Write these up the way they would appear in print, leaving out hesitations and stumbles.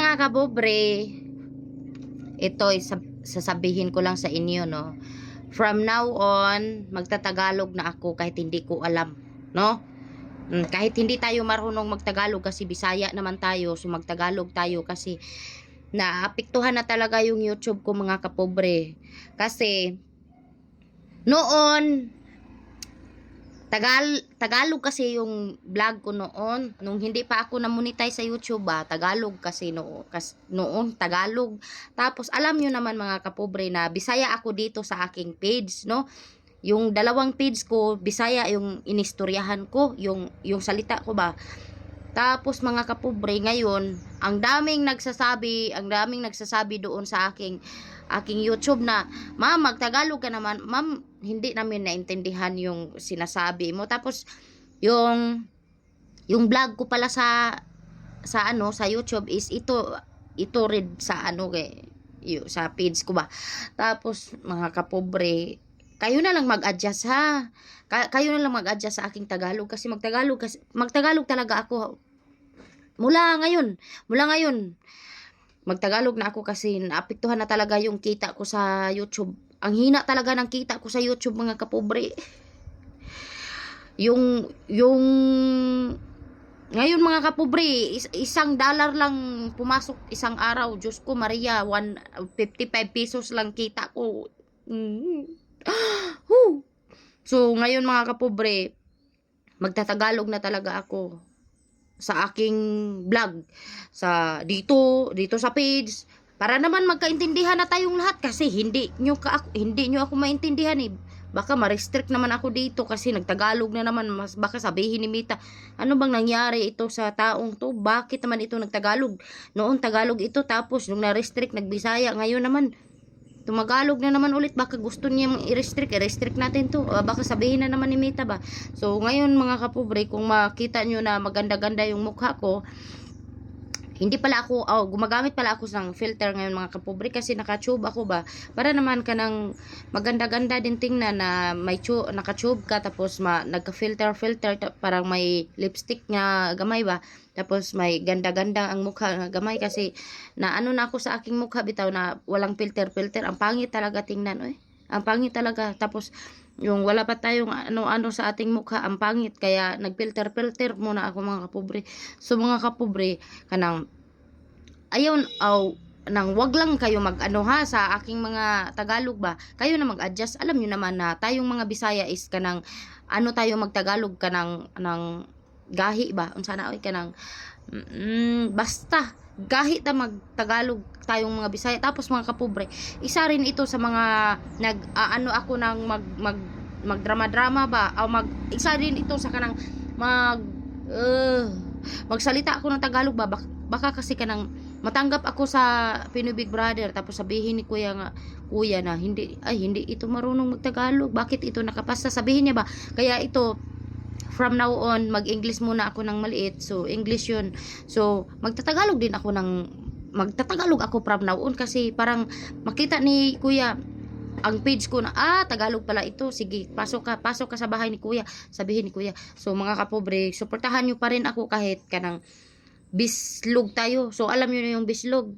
mga kapobre, ito sasabihin ko lang sa inyo, no? From now on, magtatagalog na ako kahit hindi ko alam, no? Kahit hindi tayo marunong magtagalog kasi Bisaya naman tayo, so magtagalog tayo kasi naapektuhan na talaga yung YouTube ko mga kapobre. Kasi noon Tagalog kasi yung vlog ko noon. Nung hindi pa ako na-monetize sa YouTube, Tagalog kasi noon, Tagalog. Tapos, alam nyo naman mga kapobre na Bisaya ako dito sa aking page, no? Yung dalawang page ko, Bisaya yung inistoryahan ko, yung salita ko ba. Tapos mga kapobre, ngayon, ang daming nagsasabi doon sa aking YouTube na, "Ma'am, magtagalog ka naman." Ma'am, hindi namin naintindihan yung sinasabi mo. Tapos yung vlog ko pala sa YouTube is ito rin sa sa page ko ba. Tapos mga kapobre, kayo na lang mag-adjust ha. Kayo na lang mag-adjust sa aking Tagalog kasi magtagalog talaga ako. Mula ngayon, magtagalog na ako kasi naapektuhan na talaga yung kita ko sa YouTube. Ang hina talaga ng kita ko sa YouTube mga kapobre. Yung ngayon mga kapobre, $1 lang pumasok isang araw. Diyos ko Maria, 155 pesos lang kita ko. So ngayon mga kapobre, magtatagalog na talaga ako sa aking vlog dito sa page para naman magkaintindihan na tayong lahat kasi hindi nyo ako maintindihan eh. Baka ma-restrict naman ako dito kasi nagtagalog na naman. Baka sabihin ni Mita, ano bang nangyari ito sa taong to? Bakit naman ito nagtagalog? Noon Tagalog ito, tapos nung na-restrict nagbisaya, ngayon naman tumagalog na naman ulit. Baka gusto niya i-restrict natin to. Baka sabihin na naman ni Mita ba. So ngayon mga kapobre, kung makita nyo na maganda-ganda yung mukha ko, hindi pala ako, gumagamit pala ako ng filter ngayon mga kapobre kasi naka-tube ako ba. Para naman ka ng maganda-ganda din tingnan na naka-tube ka, tapos nagka-filter, parang may lipstick nga gamay ba. Tapos may ganda-ganda ang mukha nga gamay kasi na ako sa aking mukha bitaw na walang filter. Ang pangit talaga tingnan, Ang pangit talaga. Tapos yung wala pa tayong ano sa ating mukha, ang pangit, kaya nagfilter muna ako mga kapobre. So mga kapobre, kanang ayon nang wag lang kayo sa aking mga Tagalog ba, kayo na mag-adjust. Alam niyo naman na tayong mga Bisaya is kanang tayo magtagalog kanang gahi ba, unsa na kanang basta gahi ta magtagalog tayong mga Bisaya. Tapos mga kapobre, isa rin ito sa mga ako ng magdrama-drama ba, isa rin ito sa kanang magsalita ako ng Tagalog ba. Baka kasi kanang matanggap ako sa Pinoy Big Brother, tapos sabihin ni kuya na hindi ito marunong magtagalog, bakit ito nakapasa, sabihin niya ba. Kaya ito, from now on, mag-English muna ako ng maliit. So English yun. So magtatagalog ako from now on kasi parang makita ni kuya ang page ko na Tagalog pala ito. Sige, pasok ka sa bahay ni kuya, sabihin ni kuya. So mga kapobre, suportahan nyo pa rin ako kahit kanang bislog tayo. So alam nyo na yung bislog,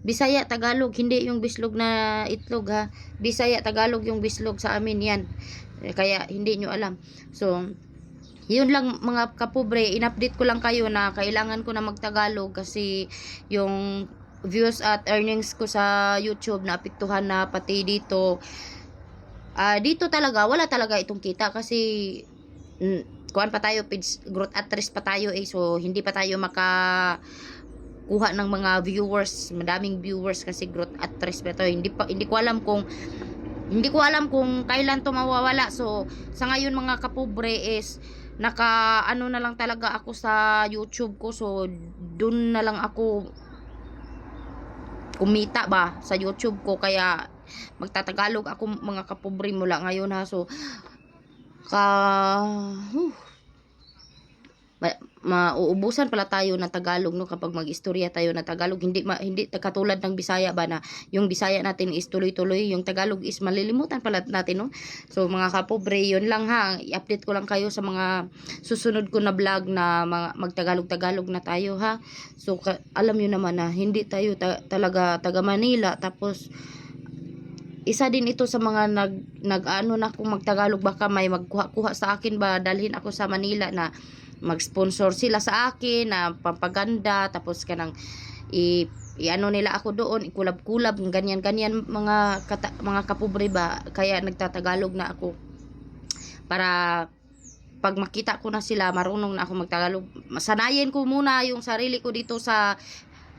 Bisaya, Tagalog, hindi yung bislog na itlog ha. Bisaya, Tagalog yung bislog sa amin yan. Kaya hindi nyo alam. So yun lang mga kapobre, in-update ko lang kayo na kailangan ko na magtagalog kasi yung views at earnings ko sa YouTube na apektuhan na, pati dito talaga wala talaga itong kita kasi kuhan pa tayo, page growth actress pa tayo so hindi pa tayo kuha ng mga viewers, madaming viewers kasi growth actress pa to. Hindi ko alam kung kailan to mawawala. So sa ngayon mga kapobre is na lang talaga ako sa YouTube ko. So dun na lang ako kumita ba sa YouTube ko, kaya magtatagalog ako mga kapobre mula ngayon ha. So mauubusan pala tayo ng Tagalog, no, kapag mag-istorya tayo ng Tagalog. Hindi katulad ng Bisaya ba, na yung Bisaya natin is tuloy-tuloy, yung Tagalog is malilimutan pala natin, no. So mga kapobre, yun lang ha, i-update ko lang kayo sa mga susunod ko na vlog na magtagalog-tagalog na tayo ha. So alam niyo naman na hindi tayo talaga taga Manila, tapos isa din ito sa mga nag-ano na kung magtagalog, baka may magkuha sa akin ba, dalhin ako sa Manila na mag-sponsor sila sa akin na pampaganda, tapos kanang i-ano nila ako doon, ikulab-kulab, ganyan-ganyan mga kapobre ba, kaya nagtatagalog na ako para pag makita ko na sila, marunong na ako magtagalog. Sanayin ko muna yung sarili ko dito sa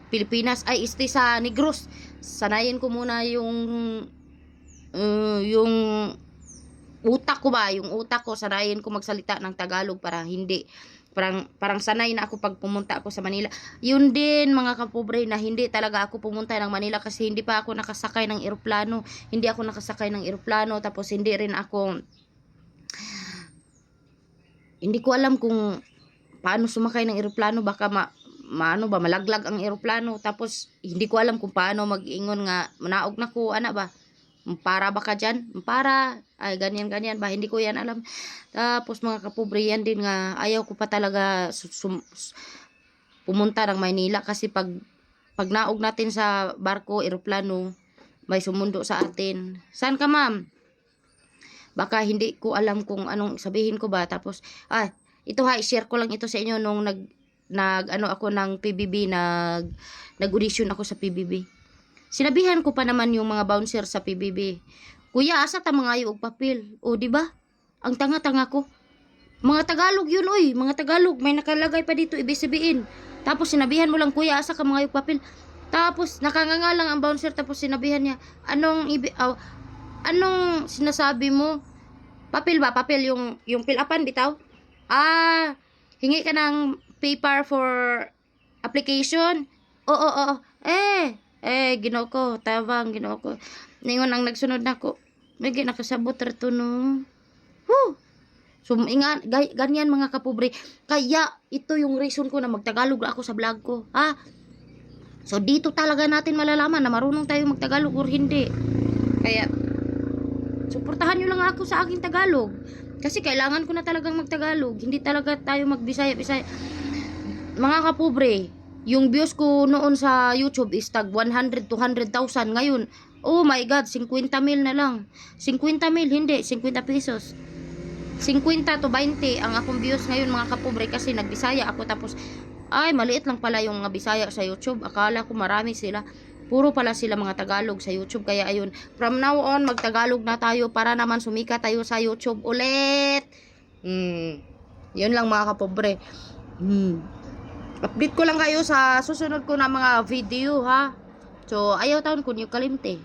Pilipinas, sa Negros. Sanayin ko muna yung utak ko ba, yung utak ko, sanayin ko magsalita ng Tagalog para hindi, parang sanay na ako pag pumunta ako sa Manila. Yun din mga kapobre, na hindi talaga ako pumunta ng Manila kasi hindi pa ako nakasakay ng eroplano. Tapos hindi ko alam kung paano sumakay ng eroplano, baka malaglag ang eroplano. Tapos hindi ko alam kung paano mag-ingon nga manaog na ko, ana ba, para baka dyan, ay ganyan ba, hindi ko yan alam. Tapos mga kapobre, yan din nga, ayaw ko pa talaga pumunta ng Maynila kasi pag naog natin sa barko, eroplano, may sumundo sa atin. Saan ka, ma'am? Baka hindi ko alam kung anong sabihin ko ba. Tapos ito ha, i-share ko lang ito sa inyo nung ano ako ng PBB, nag-audition ako sa PBB. Sinabihan ko pa naman yung mga bouncer sa PBB, "Kuya, asa ta mga og papel?" O, di ba? Ang tanga-tanga ko. Mga Tagalog yun, oy. Mga Tagalog. May nakalagay pa dito, ibig sabihin. Tapos sinabihan mo lang, "Kuya, asa ka mga og papel?" Tapos nakanganga lang ang bouncer. Tapos sinabihan niya, anong sinasabi mo? Papel ba? Papel, yung fill-upan, bitaw? Hingi ka ng paper for application? Oo. Ginoo ko, tabang, ginoo ko. Ningon ang nagsunod nako. May ginakasabot reto no. So, ganyan mga kapobre. Kaya, ito yung reason ko na magtagalog ako sa vlog ko. So, dito talaga natin malalaman na marunong tayo magtagalog or hindi. Kaya, suportahan nyo lang ako sa aking Tagalog. Kasi kailangan ko na talagang magtagalog. Hindi talaga tayo magbisaya. Mga kapobre, yung views ko noon sa YouTube is tag 100, 200,000. Ngayon, oh my God, 50,000 na lang. 50,000, hindi, 50 pesos. 50 to 20 ang akong views ngayon mga kapobre, kasi nagbisaya ako. Tapos, maliit lang pala yung mga Bisaya sa YouTube. Akala ko marami sila. Puro pala sila mga Tagalog sa YouTube. Kaya ayun, from now on, magtagalog na tayo para naman sumika tayo sa YouTube ulit. Yun lang mga kapobre. Update ko lang kayo sa susunod ko na mga video ha. So ayaw taon kun yung kalimte.